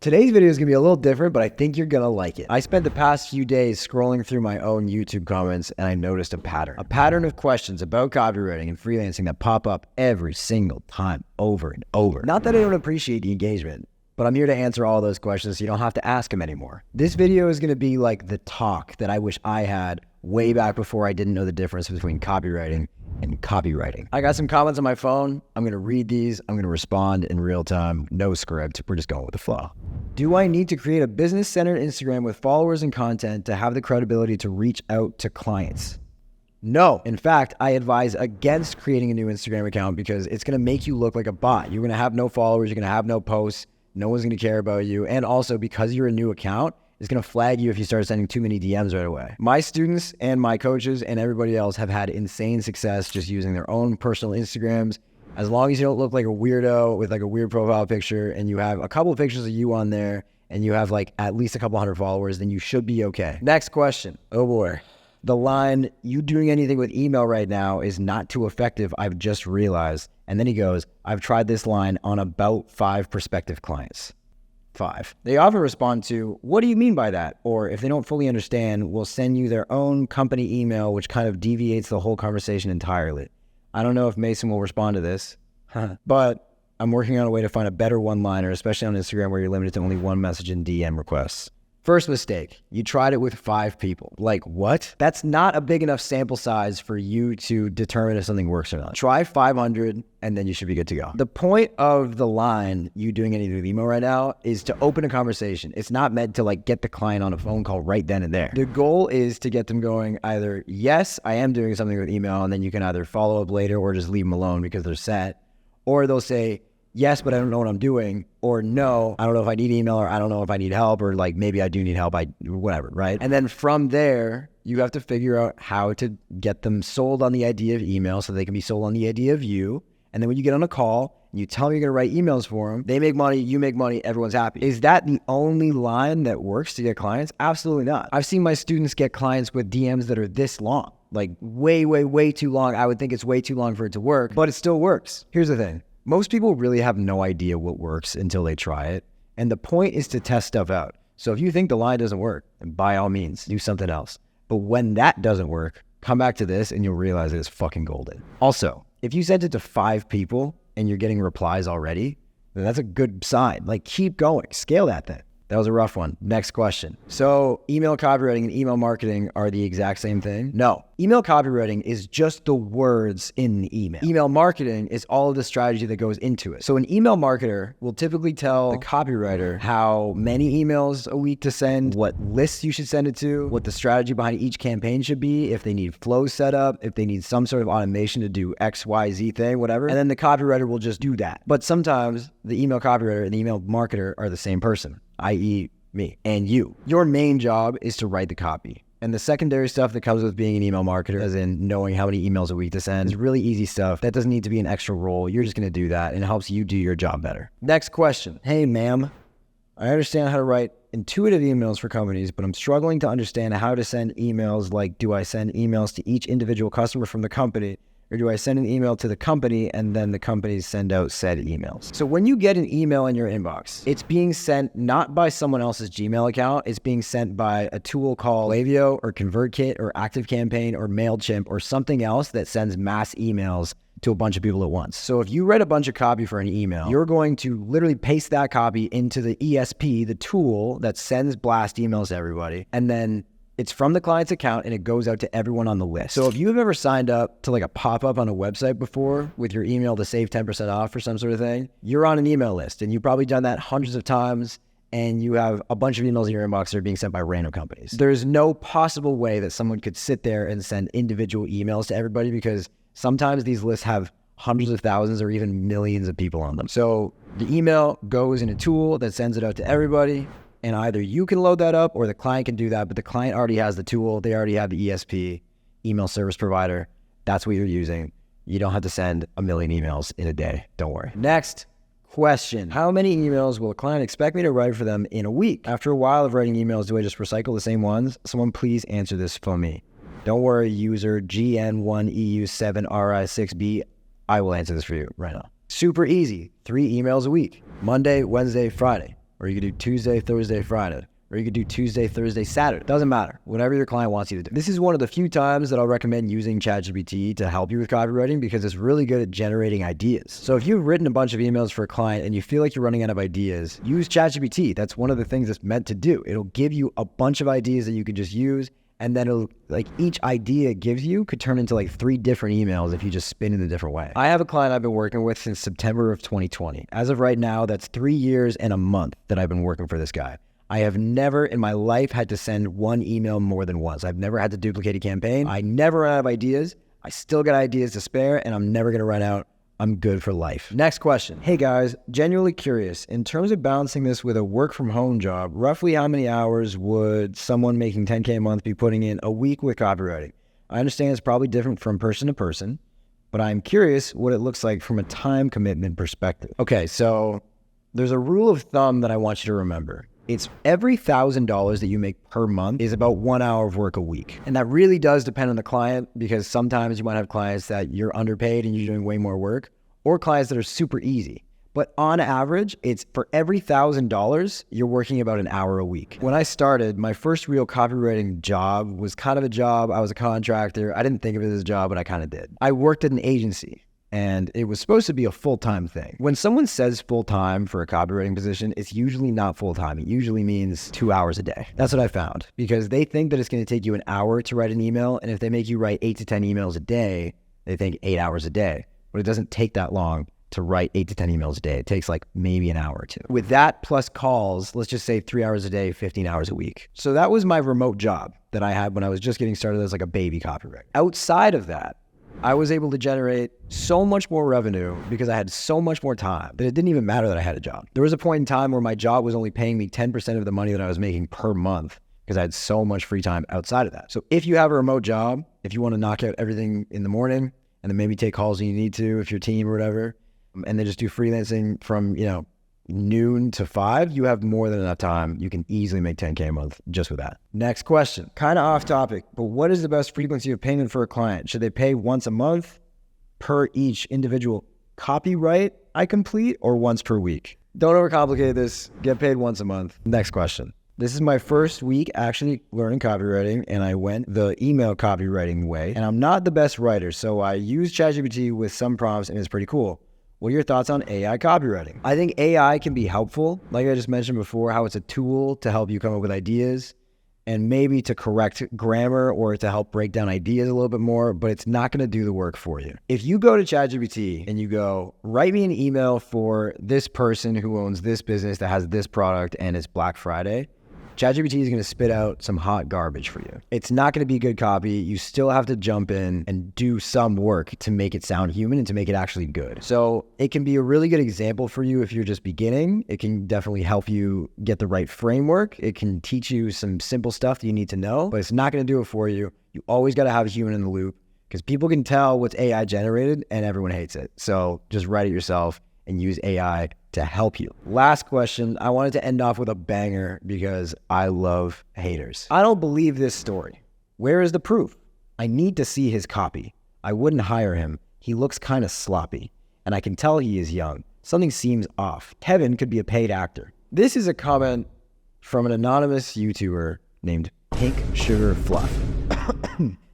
Today's video is going to be a little different, but I think you're going to like it. I spent the past few days scrolling through my own YouTube comments and I noticed a pattern of questions about copywriting and freelancing that pop up every single time over and over. Not that I don't appreciate the engagement, but I'm here to answer all those questions so you don't have to ask them anymore. This video is going to be like the talk that I wish I had way back before I didn't know the difference between copywriting and copywriting. I got some comments on my phone. I'm going to read these. I'm going to respond in real time. No script. We're just going with the flow. Do I need to create a business-centered Instagram with followers and content to have the credibility to reach out to clients? No. In fact, I advise against creating a new Instagram account because it's going to make you look like a bot. You're going to have no followers. You're going to have no posts. No one's going to care about you. And also, because you're a new account, it's going to flag you if you start sending too many DMs right away. My students and my coaches and everybody else have had insane success just using their own personal Instagrams. As long as you don't look like a weirdo with like a weird profile picture and you have a couple of pictures of you on there and you have like at least a couple hundred followers, then you should be okay. Next question. Oh boy. The line, "You doing anything with email right now is not too effective, I've just realized." And then he goes, "I've tried this line on about 5 prospective clients." 5. They often respond to, "What do you mean by that?" Or if they don't fully understand, will send you their own company email, which kind of deviates the whole conversation entirely. I don't know if Mason will respond to this, but I'm working on a way to find a better one-liner, especially on Instagram where you're limited to only one message in DM requests. First mistake, you tried it with 5 people. Like what? That's not a big enough sample size for you to determine if something works or not. Try 500 and then you should be good to go. The point of the line, "You doing anything with email right now," is to open a conversation. It's not meant to like get the client on a phone call right then and there. The goal is to get them going either, "Yes, I am doing something with email," and then you can either follow up later or just leave them alone because they're set. Or they'll say, "Yes, but I don't know what I'm doing," or "No, I don't know if I need email," or "I don't know if I need help," or like, "Maybe I do need help," whatever, right? And then from there, you have to figure out how to get them sold on the idea of email so they can be sold on the idea of you. And then when you get on a call, and you tell them you're going to write emails for them, they make money, you make money, everyone's happy. Is that the only line that works to get clients? Absolutely not. I've seen my students get clients with DMs that are this long, like way, way, way too long. I would think it's way too long for it to work, but it still works. Here's the thing. Most people really have no idea what works until they try it. And the point is to test stuff out. So if you think the line doesn't work, then by all means, do something else. But when that doesn't work, come back to this and you'll realize that it's fucking golden. Also, if you sent it to 5 people and you're getting replies already, then that's a good sign. Like, keep going, scale that thing. That was a rough one. Next question. So email copywriting and email marketing are the exact same thing? No. Email copywriting is just the words in the email. Email marketing is all of the strategy that goes into it. So an email marketer will typically tell the copywriter how many emails a week to send, what lists you should send it to, what the strategy behind each campaign should be, if they need flows set up, if they need some sort of automation to do X, Y, Z thing, whatever. And then the copywriter will just do that. But sometimes the email copywriter and the email marketer are the same person, i.e. me and you. Your main job is to write the copy. And the secondary stuff that comes with being an email marketer, as in knowing how many emails a week to send, is really easy stuff. That doesn't need to be an extra role. You're just going to do that and it helps you do your job better. Next question. "Hey, ma'am, I understand how to write intuitive emails for companies, but I'm struggling to understand how to send emails. Like, do I send emails to each individual customer from the company? Or do I send an email to the company and then the companies send out said emails?" So when you get an email in your inbox, it's being sent not by someone else's Gmail account. It's being sent by a tool called Klaviyo or ConvertKit or ActiveCampaign or MailChimp or something else that sends mass emails to a bunch of people at once. So if you write a bunch of copy for an email, you're going to literally paste that copy into the ESP, the tool that sends blast emails to everybody. And then it's from the client's account and it goes out to everyone on the list. So if you've ever signed up to like a pop-up on a website before with your email to save 10% off or some sort of thing, you're on an email list and you've probably done that hundreds of times and you have a bunch of emails in your inbox that are being sent by random companies. There's no possible way that someone could sit there and send individual emails to everybody because sometimes these lists have hundreds of thousands or even millions of people on them. So the email goes in a tool that sends it out to everybody. And either you can load that up or the client can do that, but the client already has the tool. They already have the ESP, email service provider. That's what you're using. You don't have to send a million emails in a day. Don't worry. Next question. How many emails will a client expect me to write for them in a week? After a while of writing emails, do I just recycle the same ones? Someone please answer this for me. Don't worry, user GN1EU7RI6B. I will answer this for you right now. Super easy. 3 emails a week. Monday, Wednesday, Friday. or you could do Tuesday, Thursday, Friday, or you could do Tuesday, Thursday, Saturday. Doesn't matter. Whatever your client wants you to do. This is one of the few times that I'll recommend using ChatGPT to help you with copywriting because it's really good at generating ideas. So if you've written a bunch of emails for a client and you feel like you're running out of ideas, use ChatGPT. That's one of the things it's meant to do. It'll give you a bunch of ideas that you can just use, and then it'll, like, each idea it gives you could turn into like 3 different emails if you just spin it a different way. I have a client I've been working with since September of 2020. As of right now, that's 3 years and a month that I've been working for this guy. I have never in my life had to send one email more than once. I've never had to duplicate a campaign. I never run out of ideas. I still got ideas to spare, and I'm never gonna run out. I'm good for life. Next question. Hey guys, genuinely curious. In terms of balancing this with a work from home job, roughly how many hours would someone making 10K a month be putting in a week with copywriting? I understand it's probably different from person to person, but I'm curious what it looks like from a time commitment perspective. Okay, so there's a rule of thumb that I want you to remember. It's every $1,000 that you make per month is about 1 hour of work a week. And that really does depend on the client, because sometimes you might have clients that you're underpaid and you're doing way more work, or clients that are super easy. But on average, it's for every $1,000, you're working about an hour a week. When I started, my first real copywriting job was kind of a job. I was a contractor. I didn't think of it as a job, but I kind of did. I worked at an agency, and it was supposed to be a full-time thing. When someone says full-time for a copywriting position, it's usually not full-time. It usually means 2 hours a day. That's what I found, because they think that it's going to take you an hour to write an email, and if they make you write 8 to 10 emails a day, they think 8 hours a day. But it doesn't take that long to write 8 to 10 emails a day. It takes like maybe an hour or two. With that plus calls, let's just say 3 hours a day, 15 hours a week. So that was my remote job that I had when I was just getting started as like a baby copywriter. Outside of that, I was able to generate so much more revenue because I had so much more time that it didn't even matter that I had a job. There was a point in time where my job was only paying me 10% of the money that I was making per month because I had so much free time outside of that. So if you have a remote job, if you want to knock out everything in the morning and then maybe take calls when you need to, if your team or whatever, and then just do freelancing from, noon to 5, you have more than enough time. You can easily make 10K a month just with that. Next question, kind of off topic, but what is the best frequency of payment for a client? Should they pay once a month per each individual copyright I complete, or once per week? Don't overcomplicate this. Get paid once a month. Next question. This is my first week actually learning copywriting, and I went the email copywriting way, and I'm not the best writer, so I use ChatGPT with some prompts, and it's pretty cool. What are your thoughts on AI copywriting? I think AI can be helpful. Like I just mentioned before, how it's a tool to help you come up with ideas and maybe to correct grammar or to help break down ideas a little bit more, but it's not going to do the work for you. If you go to ChatGPT and you go, write me an email for this person who owns this business that has this product and it's Black Friday, ChatGPT is going to spit out some hot garbage for you. It's not going to be good copy. You still have to jump in and do some work to make it sound human and to make it actually good. So it can be a really good example for you if you're just beginning. It can definitely help you get the right framework. It can teach you some simple stuff that you need to know, but it's not going to do it for you. You always got to have a human in the loop, because people can tell what's AI generated and everyone hates it. So just write it yourself and use AI to help you. Last question. I wanted to end off with a banger because I love haters. I don't believe this story. Where is the proof? I need to see his copy. I wouldn't hire him. He looks kind of sloppy, and I can tell he is young. Something seems off. Kevin could be a paid actor. This is a comment from an anonymous YouTuber named Pink Sugar Fluff.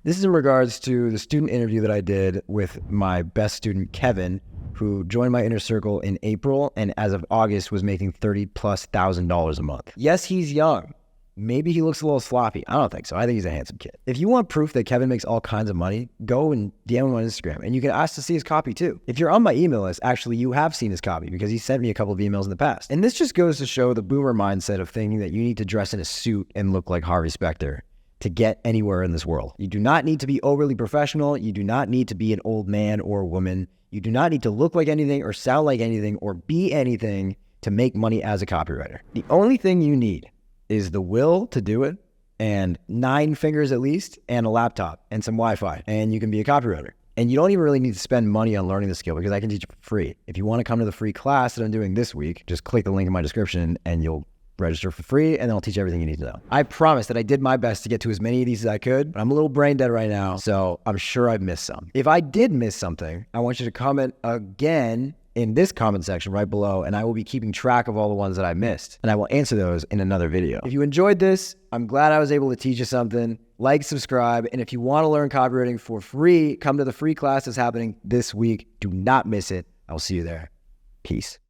This is in regards to the student interview that I did with my best student, Kevin, who joined my inner circle in April and as of August was making $30,000+ a month. Yes, he's young. Maybe he looks a little sloppy. I don't think so. I think he's a handsome kid. If you want proof that Kevin makes all kinds of money, go and DM him on Instagram, and you can ask to see his copy too. If you're on my email list, actually you have seen his copy because he sent me a couple of emails in the past. And this just goes to show the boomer mindset of thinking that you need to dress in a suit and look like Harvey Specter to get anywhere in this world. You do not need to be overly professional. You do not need to be an old man or woman. You do not need to look like anything or sound like anything or be anything to make money as a copywriter. The only thing you need is the will to do it, and 9 fingers at least, and a laptop and some Wi-Fi, and you can be a copywriter. And you don't even really need to spend money on learning the skill, because I can teach it for free. If you want to come to the free class that I'm doing this week, just click the link in my description and you'll register for free, and then I'll teach you everything you need to know. I promise that I did my best to get to as many of these as I could, but I'm a little brain dead right now, so I'm sure I've missed some. If I did miss something, I want you to comment again in this comment section right below, and I will be keeping track of all the ones that I missed, and I will answer those in another video. If you enjoyed this, I'm glad I was able to teach you something. Like, subscribe, and if you want to learn copywriting for free, come to the free class that's happening this week. Do not miss it. I'll see you there. Peace.